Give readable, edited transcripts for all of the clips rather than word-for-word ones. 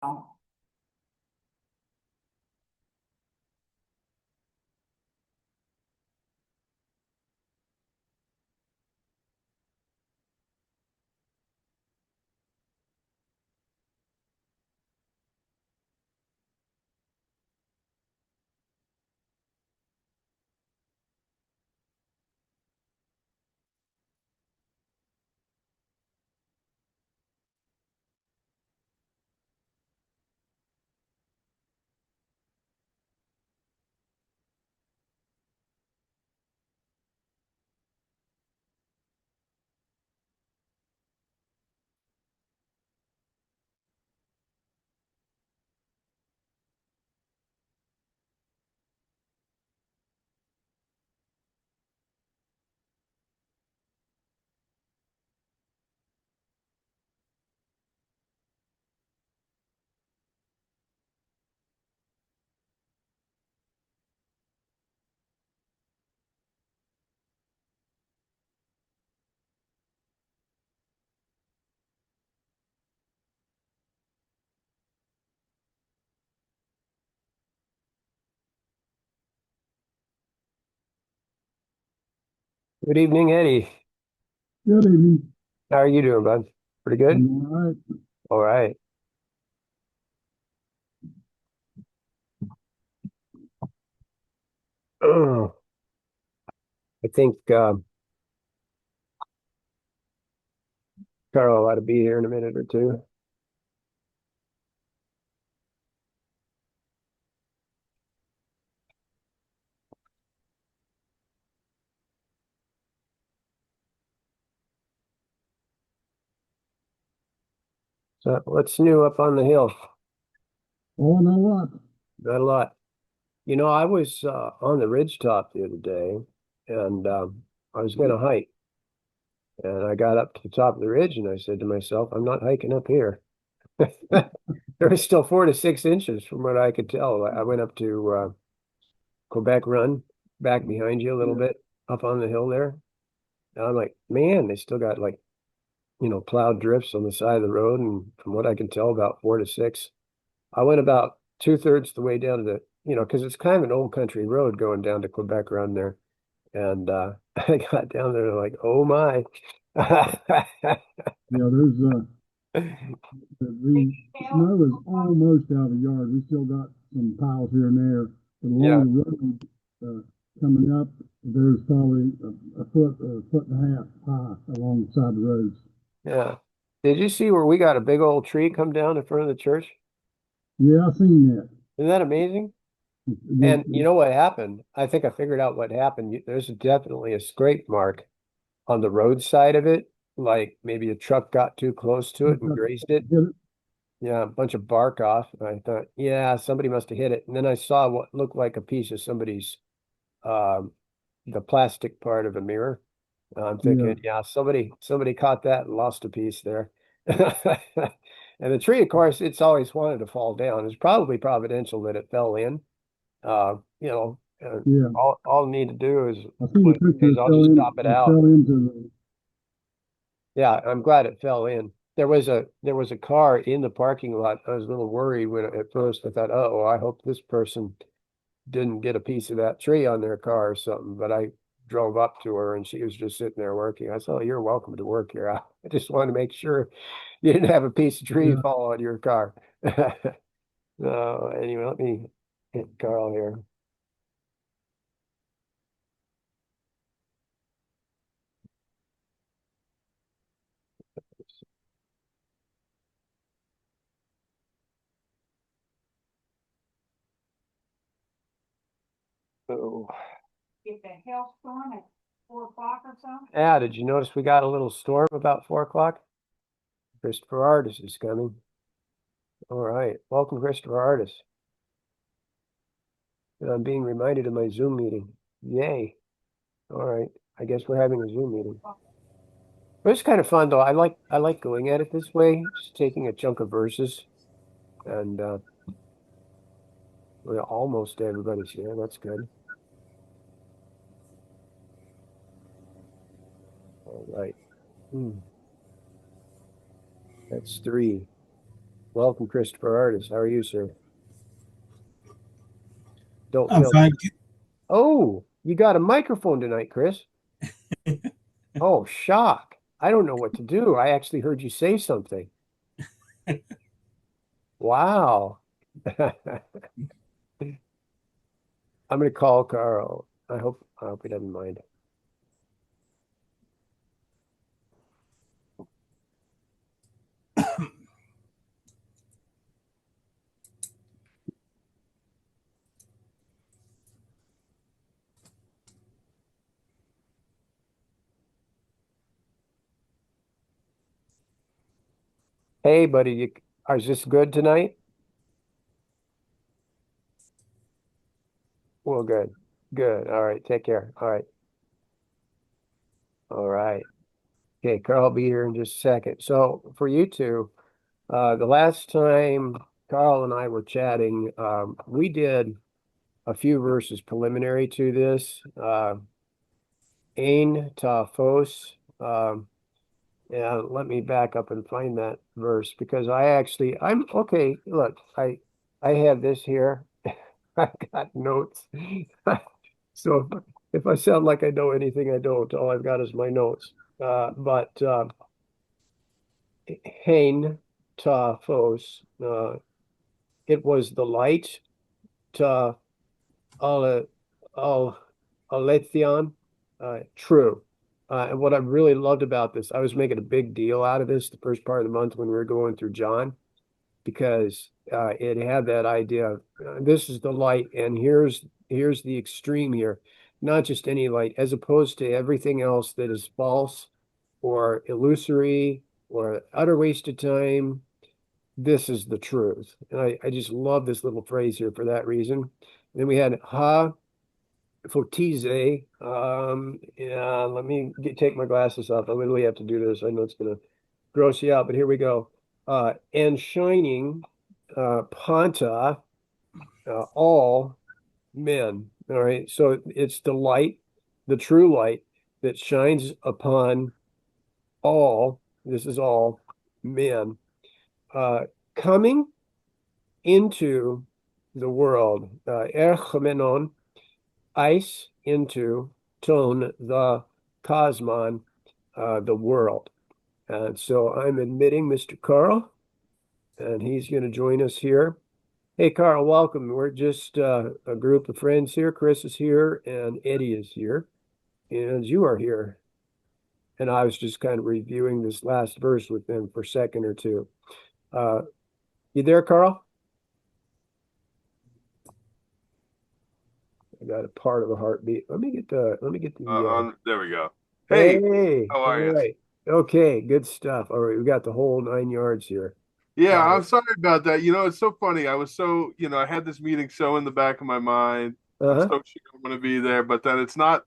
Good evening, Eddie. Good evening. How are you doing, bud? Pretty good? I'm all right. All right. Oh, I think Carl ought to be here in a minute or two. So what's new up on the hill? Oh, know what? Not a lot. I was on the ridge top the other day, and I was going to hike. And I got up to the top of the ridge, and I said to myself, I'm not hiking up here. There was still 4 to 6 inches from what I could tell. I went up to Quebec Run, back behind you a little Yeah. bit, up on the hill there. And I'm like, man, they still got like plowed drifts on the side of the road. And from what I can tell, about 4 to 6. I went about two-thirds the way down to because it's kind of an old country road going down to Quebec around there. And I got down there like, oh my. Yeah, the snow is almost out of the yard. We still got some piles here and there, but Yeah, along the road coming up, there's probably a foot and a half high along the side of the roads. yeah. Did you see where we got a big old tree come down in front of the church? Yeah, I seen that. Isn't that amazing? And you The, know what happened? I think I figured out what happened. There's definitely a scrape mark on the road side of it, like maybe a truck got too close to it and grazed it. hit it. Yeah, a bunch of bark off. And I thought, yeah, somebody must have hit it. And then I saw what looked like a piece of somebody's um the plastic part of a mirror. I'm Yeah, thinking, yeah, somebody caught that and lost a piece there. And the tree, of course, it's always wanted to fall down. It's probably providential that it fell in. Uh, you know, yeah. all I need to do I seen the picture. is It I'll fell just in. stop it It out. fell into Yeah, I'm glad it fell in. There was a car in the parking lot. I was a little worried when at first I thought, oh, I hope this person didn't get a piece of that tree on their car or something. But I drove up to her and she was just sitting there working. I said, oh, you're welcome to work here. I just wanted to make sure you didn't have a piece of tree the. fall on your car. Anyway, let me hit Carl here. Oh. Get the hailstorm at 4 o'clock or so? Yeah, did you notice we got a little storm about 4 o'clock? Christopher Artis is coming. All right. Welcome, Christopher Artis. And I'm being reminded of my Zoom meeting. Yay. All right. I guess we're having a Zoom meeting. But it's kind of fun though. I like going at it this way, just taking a chunk of verses and well, almost everybody's here. That's good. All right. Hmm. That's three. Welcome, Christopher Artis. How are you, sir? Don't I'm feel. fine. Oh, you got a microphone tonight, Chris. Oh, shock. I don't know what to do. I actually heard you say something. Wow. I'm gonna call Carl. I hope he doesn't mind. Hey, buddy, is this good tonight? Well, good. Good. All right. Take care. All right. All right. Okay, Carl will be here in just a second. So for you two, the last time Carl and I were chatting, we did a few verses preliminary to this. Ein ta phos. Yeah, let me back up and find that verse because I'm okay. Look, I have this here. I got notes. So if I sound like I know anything, I don't. All I've got is my notes. But Hein ta phos. It was the light to Ale Al Aletheon. True. And what I really loved about this, I was making a big deal out of this the first part of the month when we were going through John, because it had that idea of this is the light, and here's the extreme here, not just any light, as opposed to everything else that is false or illusory or utter waste of time. This is the truth. And I just love this little phrase here for that reason. Then we had ha Fotize. Yeah, let me take my glasses off. I literally have to do this. I know it's gonna gross you out, but here we go. And shining, Panta, all men. All right. So it's the light, the true light that shines upon all. This is all men. Uh, coming into the world. Erchomenon, ice into tone, the cosmon, the world. And so I'm admitting Mr. Carl, and he's going to join us here. Hey, Carl, welcome. We're just a group of friends here. Chris is here, and Eddie is here, and you are here. And I was just kind of reviewing this last verse with them for a second or two. Uh, you there, Carl? I got a part of a heartbeat. There we go. Hey, Hey, how all are you? right. Okay, good stuff. All right, we got the whole 9 yards here. Yeah, Uh, I'm sorry about that. It's so funny. I was I had this meeting so in the back of my mind. I'm uh-huh. so sure I'm going to be there, but then it's not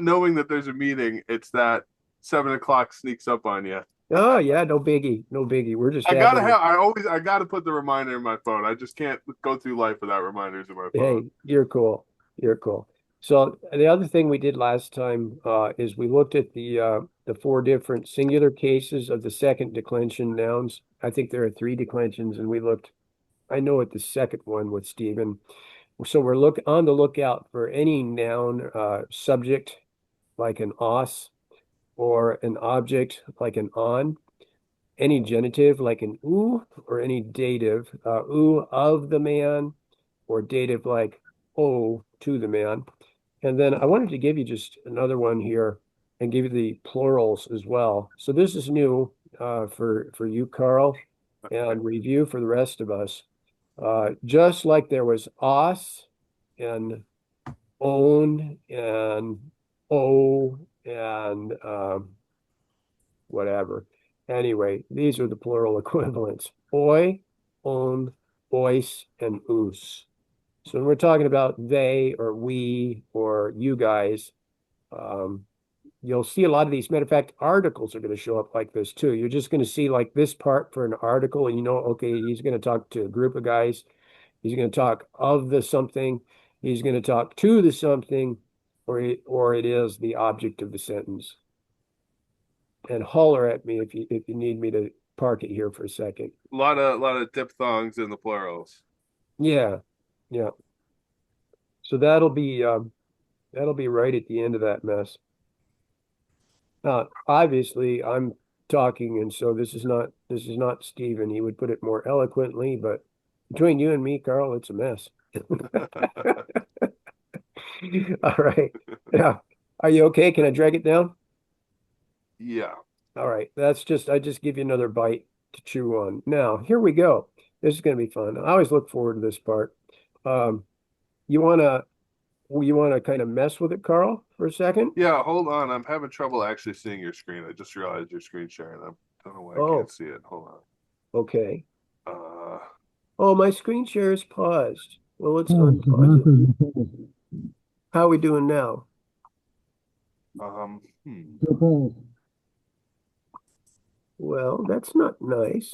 knowing that there's a meeting. It's that 7 o'clock sneaks up on you. Oh yeah, no biggie, no biggie. We're just I gotta having, have. I gotta put the reminder in my phone. I just can't go through life without reminders in my phone. hey, you're cool. You're cool. So the other thing we did last time is we looked at the four different singular cases of the second declension nouns. I think there are three declensions, and I know at the second one with Stephen. So we're on the lookout for any noun subject like an os or an object like an on, any genitive like an oo, or any dative, oo of the man, or dative like o to the man. And then I wanted to give you just another one here and give you the plurals as well. So this is new for you, Carl, and review for the rest of us. Just like there was os and own and o and whatever. Anyway, these are the plural equivalents. Oi, on, ois, and us. So when we're talking about they or we or you guys, um, you'll see a lot of these. Matter of fact, articles are going to show up like this too. You're just going to see like this part for an article, and okay, he's going to talk to a group of guys. He's going to talk of the something. He's going to talk to the something, or it is the object of the sentence. And holler at me if you need me park it here for a second. A lot of diphthongs in the plurals. Yeah, yeah. So that'll be right at the end of that mess. Obviously, I'm talking, and so this is not Stephen. He would put it more eloquently, but between you and me, Carl, it's a mess. All right. Yeah. Are you okay? Can I drag it down? Yeah. All right. I just give you another bite to chew on. Now, here we go. This is going to be fun. I always look forward to this part. Um, you wanna you wanna kind of mess with it, Carl, for a second? Yeah, hold on. I'm having trouble actually seeing your screen. I just realized your screen sharing. I don't know why I Oh, can't see it. Hold okay. on. Oh, my screen share is paused. Well, let's Pause, the unpause it. message is pause. How are we doing now? Still pause. Well, that's not nice.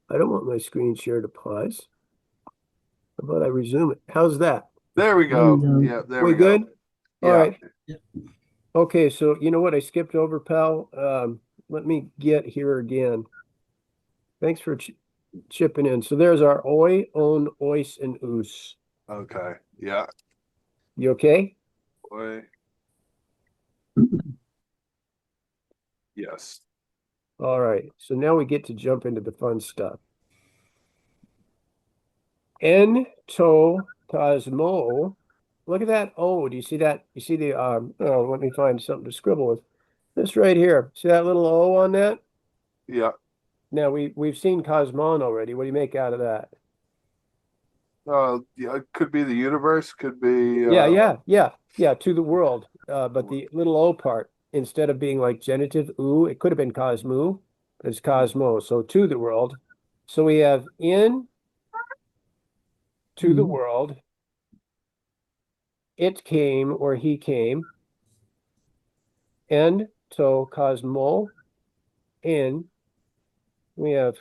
I don't want my screen share to pause. How about I resume it? How's that? There we There go. you go. Yeah, there We we go. good? All Yeah. right. Okay, so you know what I skipped over, pal? Let me get here again. Thanks for chipping in. So there's our oi, on, ois, and oos. Okay. Yeah. You okay? Boy. Yes. All right. So now we get to jump into the fun stuff. En to cosmo. Look at that O. Do you see that? You see the oh, let me find something to scribble with. This right here. See that little O on that? Yeah. Now we've seen Cosmon already. What do you make out of that? Yeah, it could be the universe, could be Yeah, to the world. But the little O part, instead of being like genitive oo, it could have been Cosmo. It's Cosmo. So to the world. So we have in to the world. It came or he came. En to Cosmo. In. We have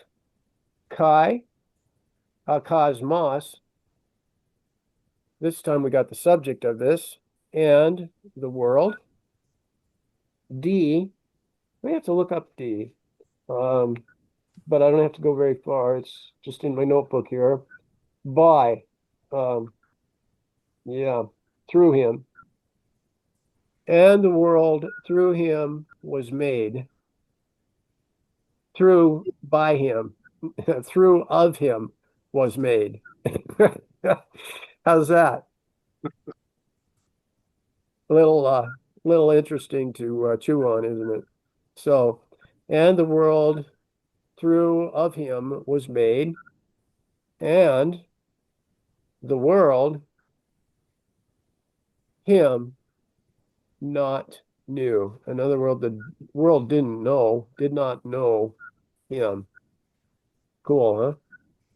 Kai, cosmos. This time we got the subject of this and the world. D, we have to look up D, but I don't have to go very far. It's just in my notebook here. By, yeah, through him. And the world through him was made. Through by him, through of him was made. How's that? Little interesting to chew on, isn't it? So, and the world through of him was made, and the world him not knew. In other words, the world did not know him. Cool, huh?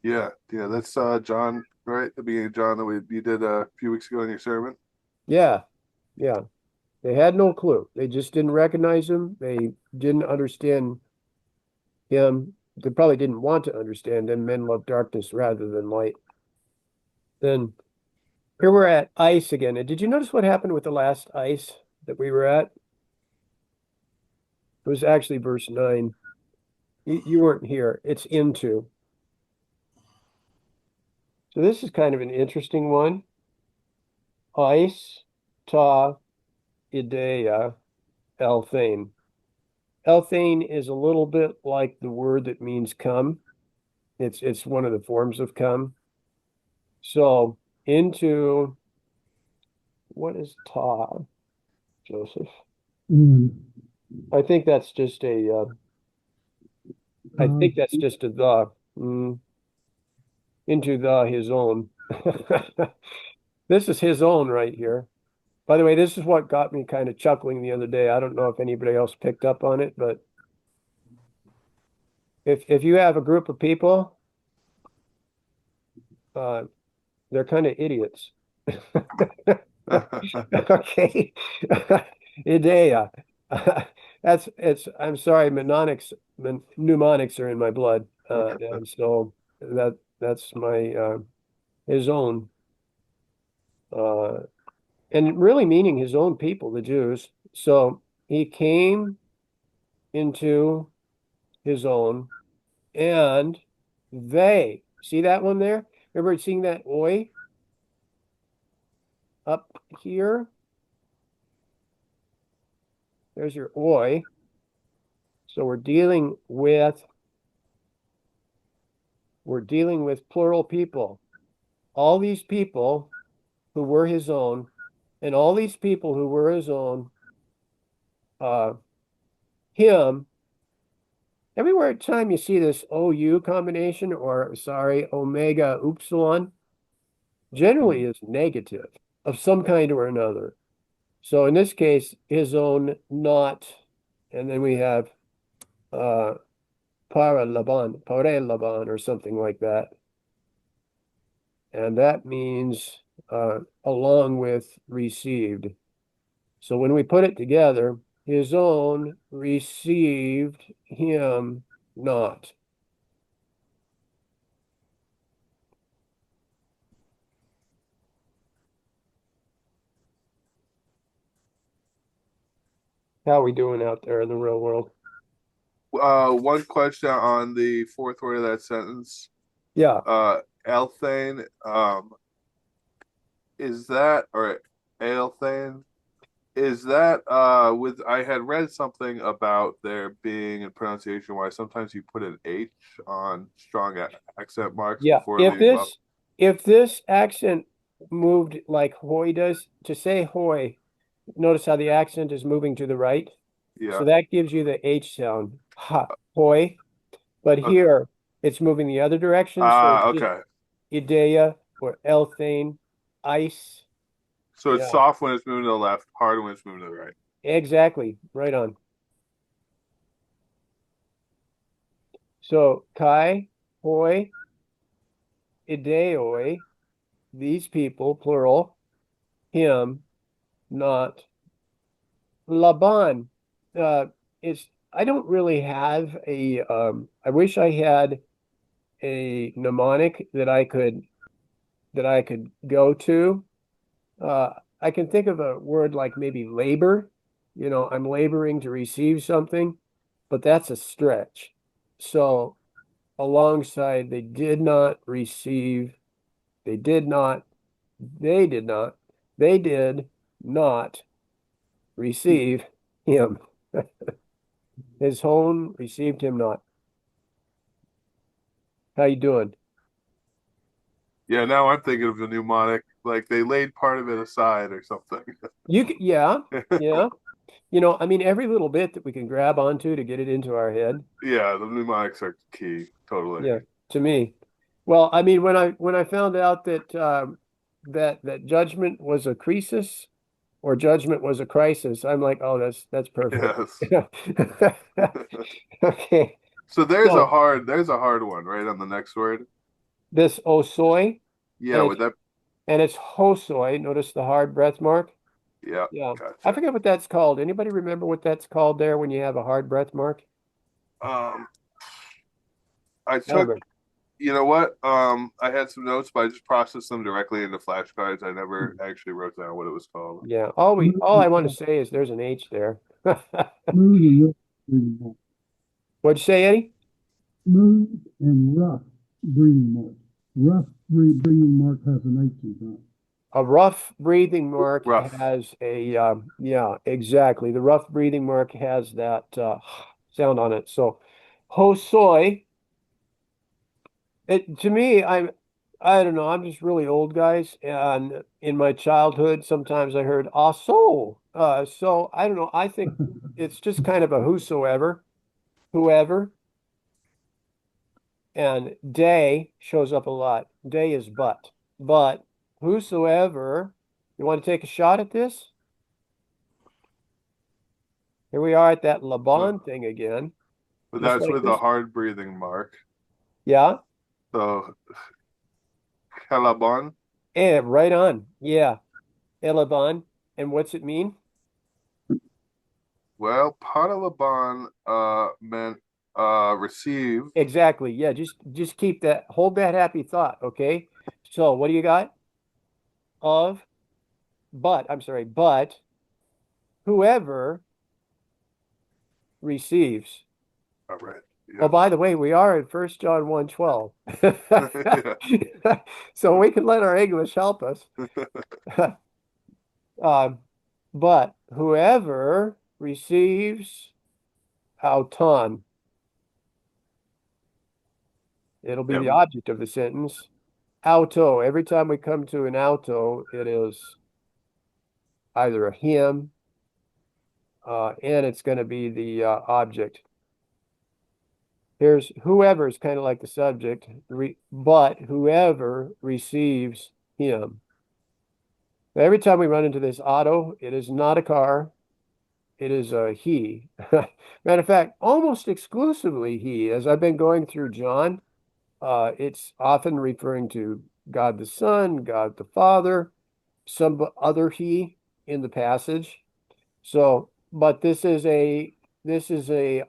Yeah. Yeah. That's John, right? The beginning of John that you did a few weeks ago in your sermon. Yeah, yeah. They had no clue. They just didn't recognize him. They didn't understand him. They probably didn't want to understand him. Men love darkness rather than light. Then here we're at ice again. And did you notice what happened with the last ice that we were at? It was actually verse 9. You weren't here. It's into. So this is kind of an interesting one. Ice, ta, ideia, elthane. Elthane is a little bit like the word that means come. It's one of the forms of come. So into, what is ta, Joseph? I think that's just a the. Into the his own. This is his own right here. By the way, this is what got me kind of chuckling the other day. I don't know if anybody else picked up on it, but if you have a group of people, they're kind of idiots. Okay. Idea. I'm sorry, mnemonics are in my blood. And so that's my his own. And really meaning his own people, the Jews. So he came into his own, and they. See that one there? Remember seeing that oi up here? There's your oi. So we're dealing with plural people. All these people who were his own, and all these people who were his own, uh, him. Everywhere time you see this OU combination, or sorry, omega upsilon, generally is negative of some kind or another. So in this case, his own not, and then we have para Laban, or something like that. And that means along with received. So when we put it together, his own received him not. How are we doing out there in the real world? One question on the fourth word of that sentence. Yeah, Althane, is that, or Althane, is that with, I had read something about there being a pronunciation why sometimes you put an H on strong accent marks yeah. before leaving up. If this accent moved like hoy does, to say hoy, notice how the accent is moving to the right. So Yeah. that gives you the H sound, ha, hoy. But Okay. here it's moving the other direction, so Ah, it's just okay. Idea or Elthane, ice. So it's Yeah, soft when it's moving to the left, hard when it's moving to the right. exactly. Right on. So Kai, hoy, ideoi, these people, plural, him, not Laban. Uh, it's I don't really have a I wish I had a mnemonic that I could go to. I can think of a word like maybe labor. You know, I'm laboring to receive something, but that's a stretch. So alongside, they did not receive, they did not, they did not, they did not receive him. His own received him not. How you doing? Yeah, now I'm thinking of the mnemonic, like they laid part of it aside or something. Yeah, yeah. You know, I mean, every little bit that we can grab onto to get it into our head. Yeah, the mnemonics are key, totally. Yeah, to me. Well, I mean, when I found out that that judgment was a crisis or judgment was a crisis, I'm like, oh, that's perfect. Yes. Okay. So So there's a hard one, right, on the next word. this osoi Yeah, and would that, it's hosoi. Notice the hard breath mark. yeah, Yeah. I gotcha. forget what that's called. Anybody remember what that's called there when you have a hard breath mark? Um, I I took, remember. you know what? I had some notes, but I just processed them directly into flashcards. I never actually wrote down what it was called. Yeah. All I want to Smooth, say is there's an H there. smooth and rough breathing marks. What'd you say, Eddie? Smooth and rough breathing marks. Rough breathing mark has an H in front. A rough breathing mark Rough. has a yeah, exactly. The rough breathing mark has that sound on it. So hosoi, it to me, I don't know, I'm just really old, guys. And in my childhood, sometimes I heard also. So I don't know. I think it's just kind of a whosoever, whoever, and day shows up a lot. Day is but whosoever. You want to take a shot at this? Here we are at that But Laban thing again, just that's like with a this. hard breathing mark. Yeah, So Calaban. and right on. Yeah, Elaban. And what's it mean? Well, Padalaban meant receive. Exactly. Yeah, just keep that, hold that happy thought, okay? So what do you got? Of, I'm sorry, but whoever receives. All right. Oh, by the way, we are in 1 John 1:12. Yeah. So we can let our English help us. Um, but whoever receives auton, it'll be Yeah. the object of the sentence. Auto, every time we come to an auto, it is either a him, and it's going to be the object. Here's whoever is kind of like the subject, but whoever receives him. Every time we run into this auto, it is not a car, it is a he. Matter of fact, almost exclusively he. As I've been going through John, it's often referring to God the Son, God the Father, some other he in the passage. So, but this is a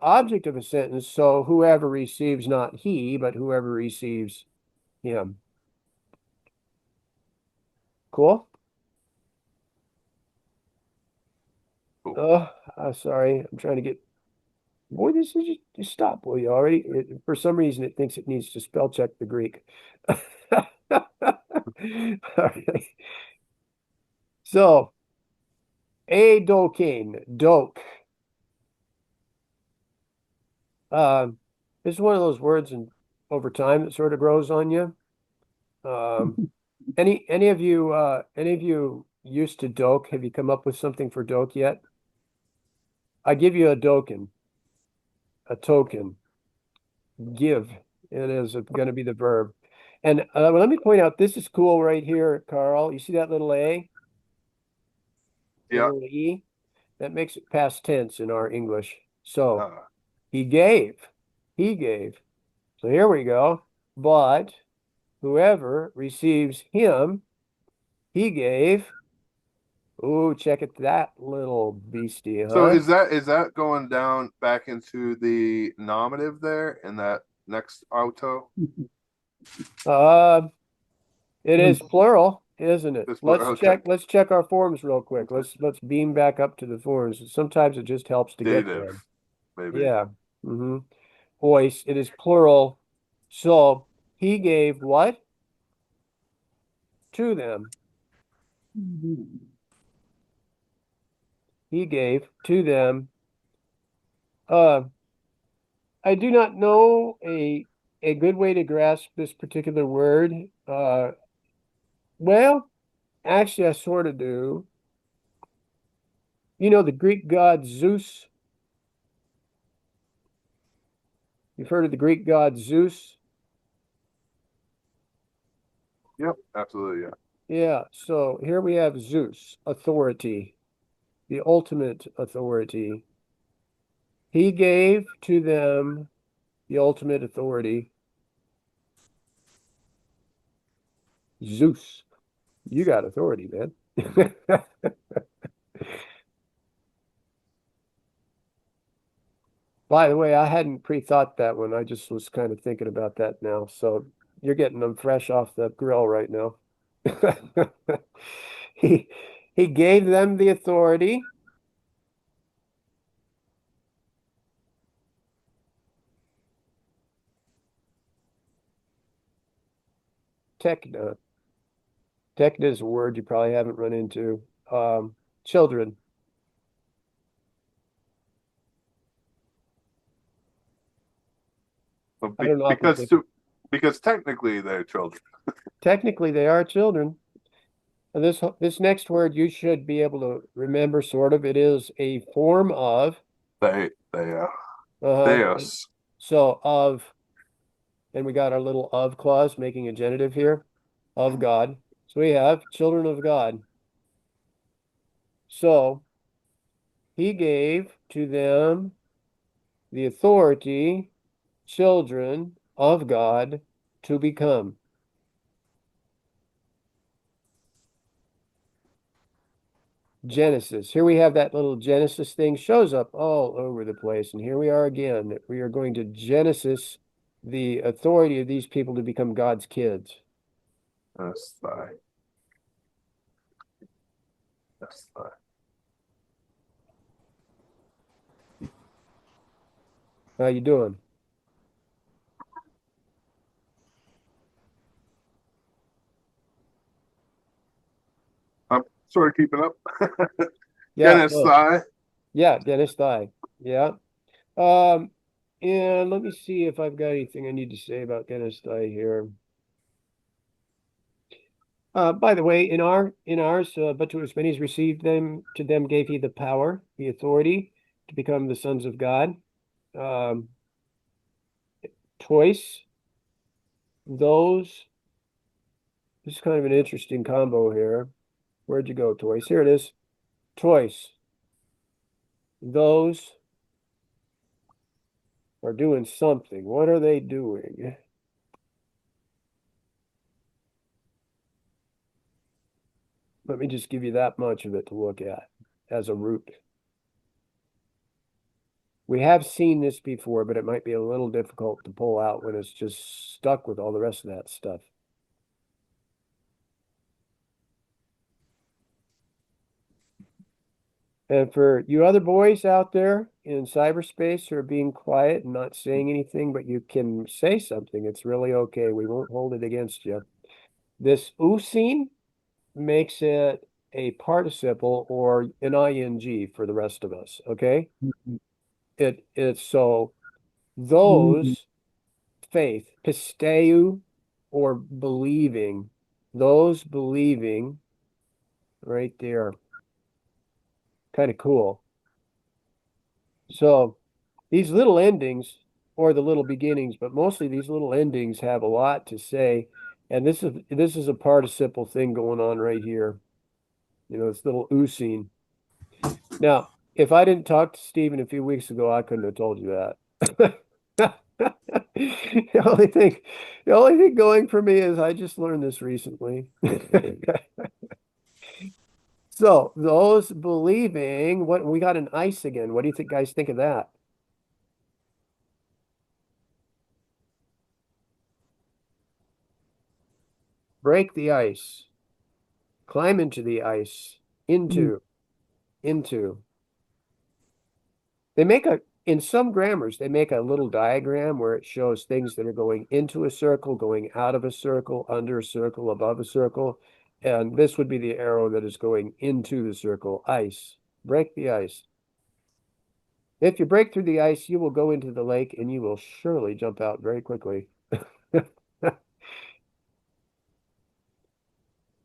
object of a sentence, so whoever receives not he, but whoever receives him. Cool? Cool. Oh, sorry. I'm trying to get. Boy, this is just stop, will you already? For some reason, it thinks it needs to spell check the Greek. All right. So, adokein, doke. Um, this is one of those words and over time that sort of grows on you. Any of you used to doke? Have you come up with something for doke yet? I give you a token, give. It is going to be the verb. And let me point out, this is cool right here, Carl. You see that little A, the Yeah. little E? That makes it past tense in our English. So Uh, he gave, he gave. So here we go. But whoever receives him, he gave. Ooh, check it, that little beastie, so huh? is that going down back into the nominative there in that next auto? Uh, it There's is plural, isn't it? This Let's okay. check. Let's check our forms real quick. Let's beam back up to the forms. Sometimes it just helps to get Dative, them. maybe. Yeah. Mm-hmm. Voice. It is plural. So he gave what to them? He gave to them. Uh, I do not know a good way to grasp this particular word. Well, actually, I sort of do. You know the Greek god Zeus. You've heard of the Greek god Zeus? Yep, absolutely. Yeah. Yeah, so here we have Zeus, authority, the ultimate authority. He gave to them the ultimate authority. Zeus, you got authority, man. By the way, I hadn't pre-thought that one. I just was kind of thinking about that now. So you're getting them fresh off the grill right now. He he gave them the authority. Techna. Techna is a word you probably haven't run into. Children. But I don't often because think of, because technically they're children. technically they are children. And this next word you should be able to remember sort of. It is a form of They uh and Theos. so of, and we got our little of clause making a genitive here, of God. So we have children of God. So he gave to them the authority, children of God, to become. Genesis. Here we have that little Genesis thing shows up all over the place. And here we are again. We are going to Genesis the authority of these people to become God's kids. That's thy. That's thy. How you doing? Sort of keeping up. Yeah, Dennis no, Thigh. yeah, Dennis Thigh. Yeah. Um, and let me see if I've got anything I need to say about Dennis Thigh here. By the way, in ours, but to as many as received them, to them gave he the power, the authority to become the sons of God. Um, Twice, those. This is kind of an interesting combo here. Where'd you go, Toys? Here it is. Toys. Those are doing something. What are they doing? Let me just give you that much of it to look at as a root. We have seen this before, but it might be a little difficult to pull out when it's just stuck with all the rest of that stuff. And for you other boys out there in cyberspace who are being quiet and not saying anything, but you can say something, it's really okay. We won't hold it against you. This usine makes it a participle or an ing for the rest of us, okay? It's so those faith, pisteu or believing, those believing right there. Kind of cool. So these little endings or the little beginnings, but mostly these little endings have a lot to say. And this is a participle thing going on right here. You know, this little usine. Now, if I didn't talk to Stephen a few weeks ago, I couldn't have told you that. The only thing going for me is I just learned this recently. So those believing, what we got an ice again. What do you think guys think of that? Break the ice, climb into the ice, into. They make in some grammars, they make a little diagram where it shows things that are going into a circle, going out of a circle, under a circle, above a circle. And this would be the arrow that is going into the circle, ice. Break the ice. If you break through the ice, you will go into the lake and you will surely jump out very quickly.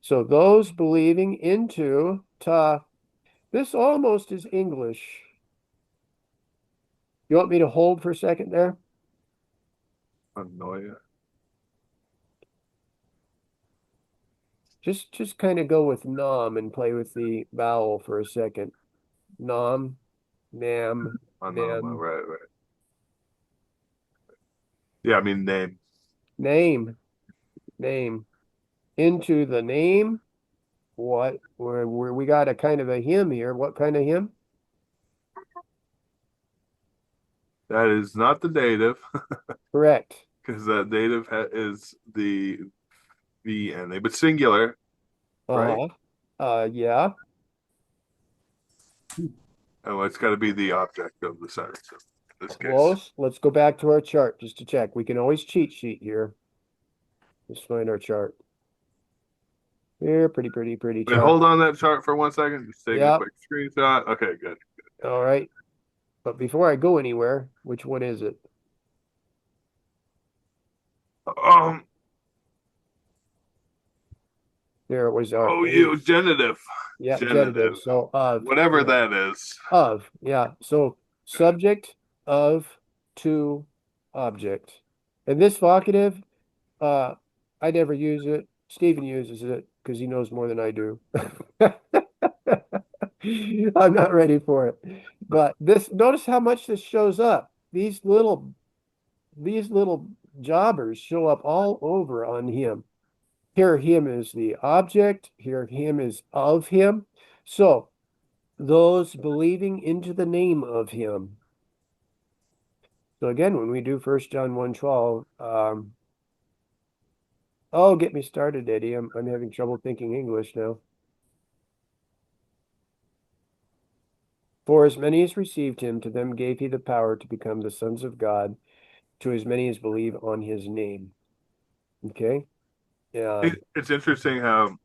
So those believing into ta, this almost is English. You want me to hold for a second there? Annoying. Just kind of go with nom and play with the vowel for a second. Nom, nam, nem, Right, right. Yeah, I mean name. name, name. Into the name. What? Where we got a kind of a hymn here. What kind of hymn? That is not the dative Correct. because the dative is the VNA, but singular, right? Uh-huh. Yeah. Oh, it's got to be the object of the sentence in this case. Close. Let's go back to our chart just to check. We can always cheat sheet here. Let's find our chart. Here, pretty Wait, chart. hold on that chart for 1 second. Just take a Yep. quick screenshot. Okay, good. All right. But before I go anywhere, which one is it? Um, There it was our oh, you genitive, yeah, genitive. genitive, So whatever that is. yeah. So subject of to object. And this vocative, uh, I never use it. Stephen uses it because he knows more than I do. I'm not ready for it. But this, notice how much this shows up. These little jobbers show up all over on him. Here, him is the object. Here, him is of him. So, those believing into the name of him. So again, when we do 1 John 1:12, oh, get me started, Eddie. I'm having trouble thinking English now. For as many as received him, to them gave he the power to become the sons of God, to as many as believe on his name. Okay? Yeah. It's interesting how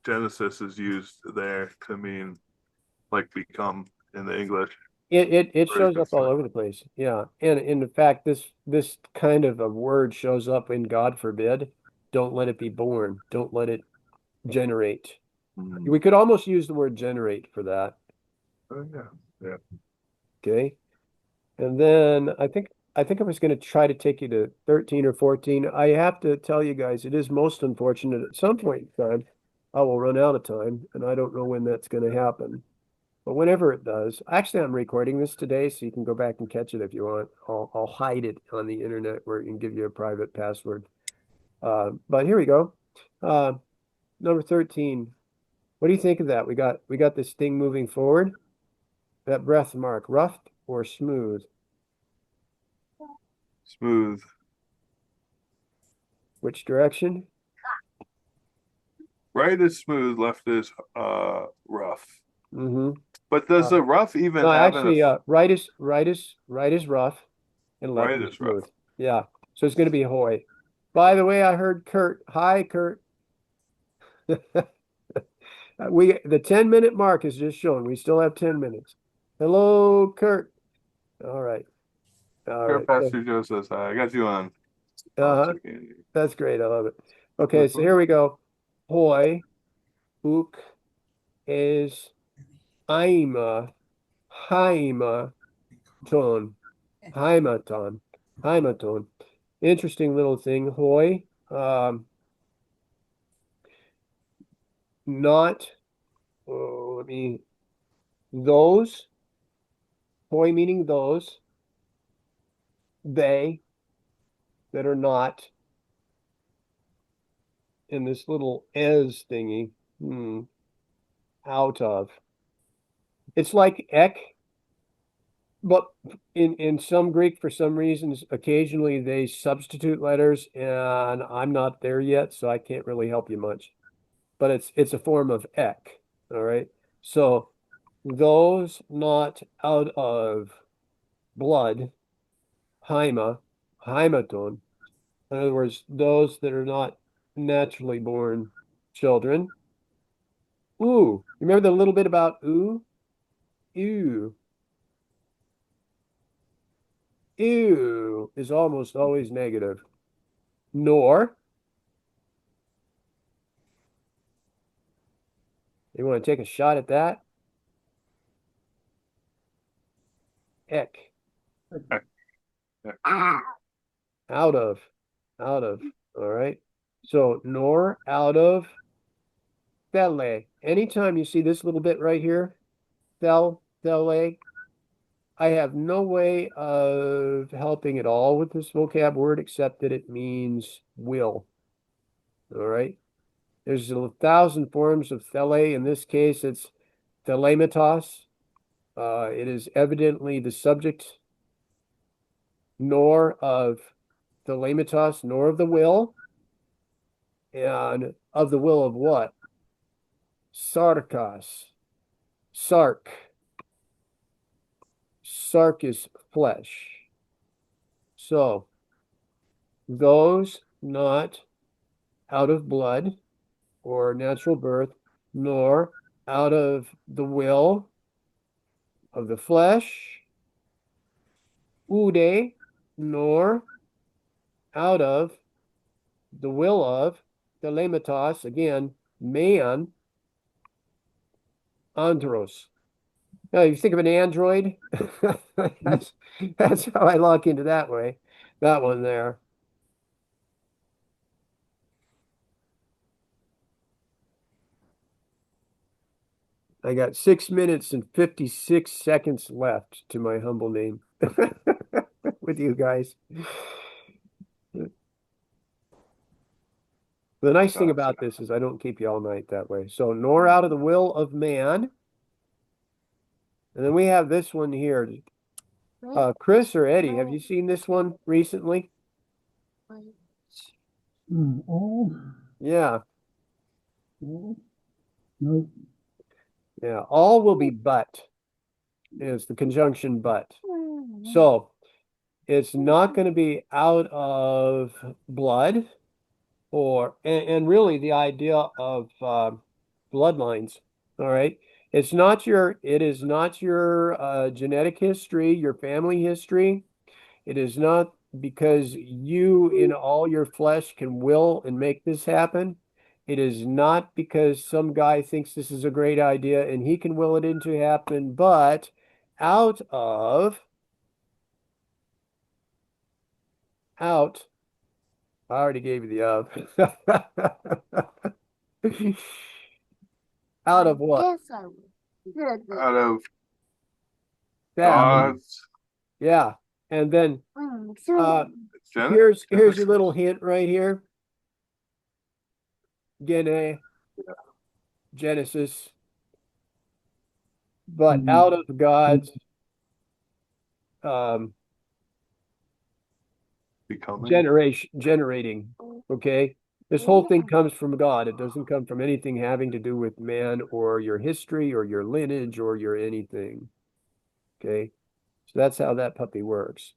Genesis is used there to mean like become in the English. It shows Version. up all over the place. Yeah. And in fact, this kind of a word shows up in God forbid. Don't let it be born. Don't let it generate. Mm. We could almost use the word generate for that. Oh, yeah. Yeah. Okay. And then I think I was going to try to take you to 13 or 14. I have to tell you guys, it is most unfortunate at some point in time, I will run out of time, and I don't know when that's going to happen. But whenever it does, actually, I'm recording this today, so you can go back and catch it if you want. I'll hide it on the internet where it can give you a private password. But here we go. Uh, number 13. What do you think of that? We got this thing moving forward. That breath mark, rough or smooth? Smooth. Which direction? Right is smooth, left is rough. Mm-hmm. But does the rough even No, have actually, right is rough, and left right is is rough? smooth. Yeah. So it's going to be Hoy. By the way, I heard Kurt. Hi, Kurt. The 10-minute mark is just shown. We still have 10 minutes. Hello, Kurt. All right. All Sure, right. Pastor Joe says hi. I got you on. Uh-huh. That's great. I love it. Okay, so here we go. Hoy, ook, is, Aima, Haima, ton, Heimaton, Heimaton. Interesting little thing. Hoy, not, those, hoy meaning those, they that are not in this little as thingy, out of. It's like ek, but in some Greek, for some reasons, occasionally they substitute letters, and I'm not there yet, so I can't really help you much. But it's a form of ek. All right. So those not out of blood, haima, haimaton. In other words, those that are not naturally born children. Ooh, you remember the little bit about ooh? Ew. Ew is almost always negative. Nor. You want to take a shot at that? Ek. Out of. Out of. All right. So nor, out of, thele. Anytime you see this little bit right here, thele, I have no way of helping at all with this vocab word except that it means will. All right. There's 1,000 forms of thele. In this case, it's thelematos. It is evidently the subject nor of thelematos, nor of the will. And of the will of what? Sarkos. Sark. Sark is flesh. So, those not out of blood or natural birth, nor out of the will of the flesh, ude, nor out of the will of the lematos, again, man, andros. Now, you think of an android, that's how I lock into that way, that one there. I got 6 minutes and 56 seconds left to my humble name with you guys. The nice thing about this is I don't keep you all night that way. So, nor out of the will of man. And then we have this one here. Chris or Eddie, have you seen this one recently? All, Yeah. all, no, Yeah. All will be but is the conjunction but. So it's not going to be out of blood and really the idea of bloodlines. All right. It is not your genetic history, your family history. It is not because you in all your flesh can will and make this happen. It is not because some guy thinks this is a great idea and he can will it into happen, but out of out I already gave you the out of what? Yes, I would. Out of That. God's Yeah. And then So, here's your Genesis. little hint right here. Gene, Genesis. But Mhm. out of God's Becoming. generating. Okay. This whole thing comes from God. It doesn't come from anything having to do with man or your history or your lineage or your anything. Okay. So that's how that puppy works.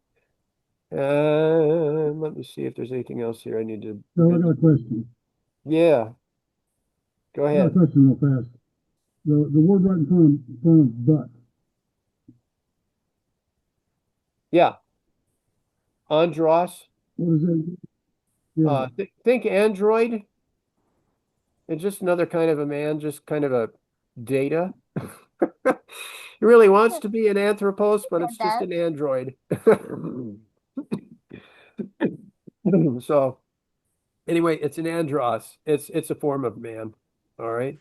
Let me see if there's anything else here I need to. So I got a question. Yeah. Go I got a ahead. question real fast. The word right in front of but. Yeah. Andros. What is it? Yeah. Think android. It's just another kind of a man, just kind of a data. He really wants to be an anthropos, but it's just an android. So anyway, it's an andros. It's a form of man. All right.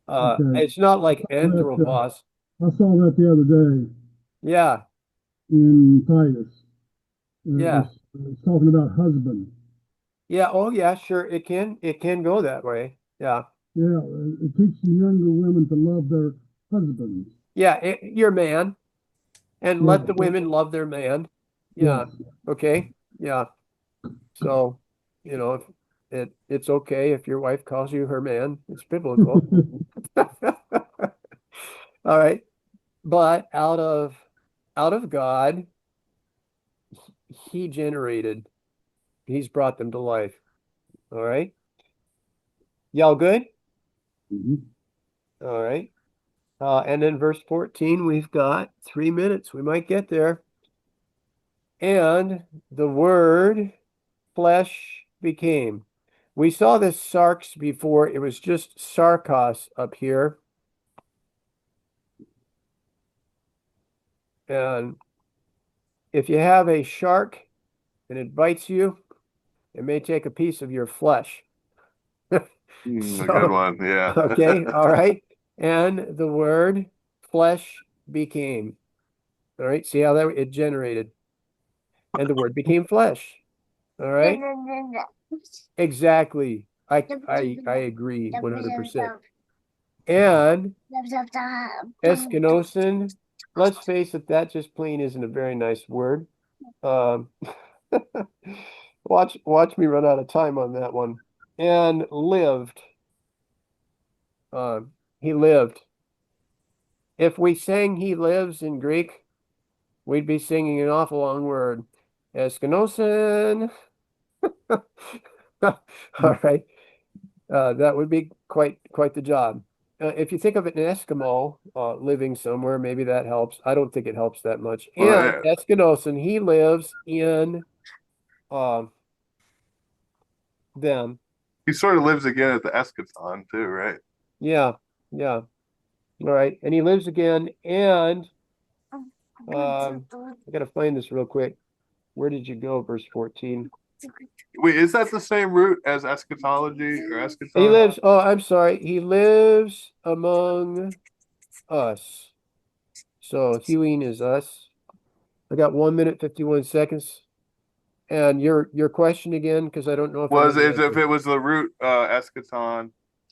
Okay. It's not like That, anthropos. I saw that the other day Yeah. in Titus. Yeah. It's talking about husband. Yeah. Oh yeah, sure. It can go that way. Yeah. Yeah, it teaches younger women to love their husbands. Yeah, your man. And let Yeah, the women love their man. Yeah. yes. Okay. Yeah. So, it's okay if your wife calls you her man. It's biblical. All right. But out of God, he generated, he's brought them to life. All right. Y'all good? Mhm. All right. And then verse 14, we've got 3 minutes. We might get there. And the word flesh became. We saw this sarx before. It was just sarkos up here. And if you have a shark and it bites you, it may take a piece of your flesh. A So, good one. Yeah. okay, all right. And the word flesh became. All right, see how that it generated. And the word became flesh. All right. Exactly. I agree 100%. And Eskenosin, let's face it, that just plain isn't a very nice word. Um, watch me run out of time on that one. And lived. He lived. If we sang he lives in Greek, we'd be singing an awful long word. Eskenosin. All right. That would be quite the job. If you think of it in Eskimo, living somewhere, maybe that helps. I don't think it helps that much. Well, And yeah. Eskenosin, he lives in them. He sort of lives again at the eschaton too, right? Yeah, yeah. All right. And he lives again. And I gotta find this real quick. Where did you go? Verse 14. Wait, is that the same root as eschatology or He eschaton? lives, oh, I'm sorry. He lives among us. So hewing is us. I got 1 minute, 51 seconds. And your question again, because I don't know if I know Was the is if answer. it was the root eschaton,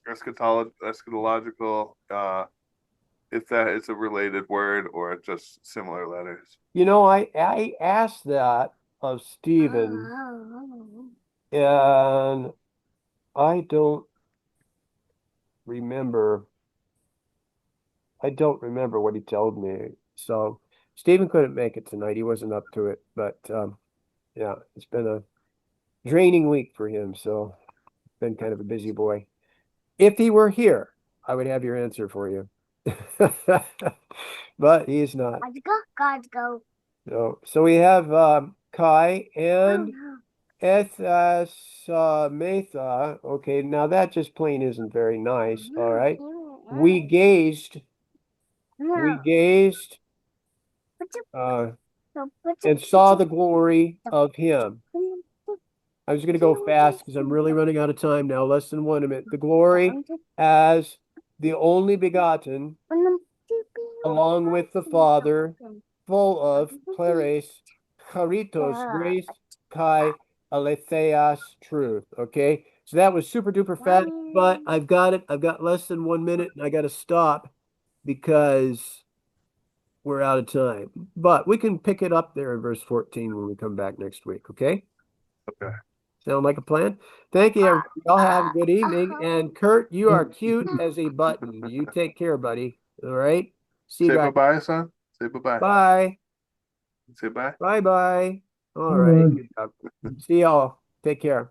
eschatological, if that is a related word or just similar letters. I asked that of Stephen, and I don't remember. I don't remember what he told me. So Stephen couldn't make it tonight. He wasn't up to it. But yeah, it's been a draining week for him. So been kind of a busy boy. If he were here, I would have your answer for you. But he's not. Let's go. Gods go. So we have Kai Oh, and no. Ethas Metha. Okay, now that just plain isn't very nice. All right. We gazed No. uh, So and saw the glory of him. I was going to go fast because I'm really running out of time now. Less than 1 minute. The glory as the only begotten, along with the Father, full of clares, charitos, grace, kai, aletheas, truth. Okay, so that was super duper fast, but I've got it. I've got less than 1 minute, and I got to stop because we're out of time. But we can pick it up there in verse 14 when we come back next week. Okay. Okay. Sound like a plan? Thank you, everybody. Y'all have a good evening. And Kurt, you are cute as a button. You take care, buddy. All right. See you Say guys. bye-bye, son. Say bye-bye. Bye. Say bye. Bye bye. All Bye. right. Good job. See y'all. Take care.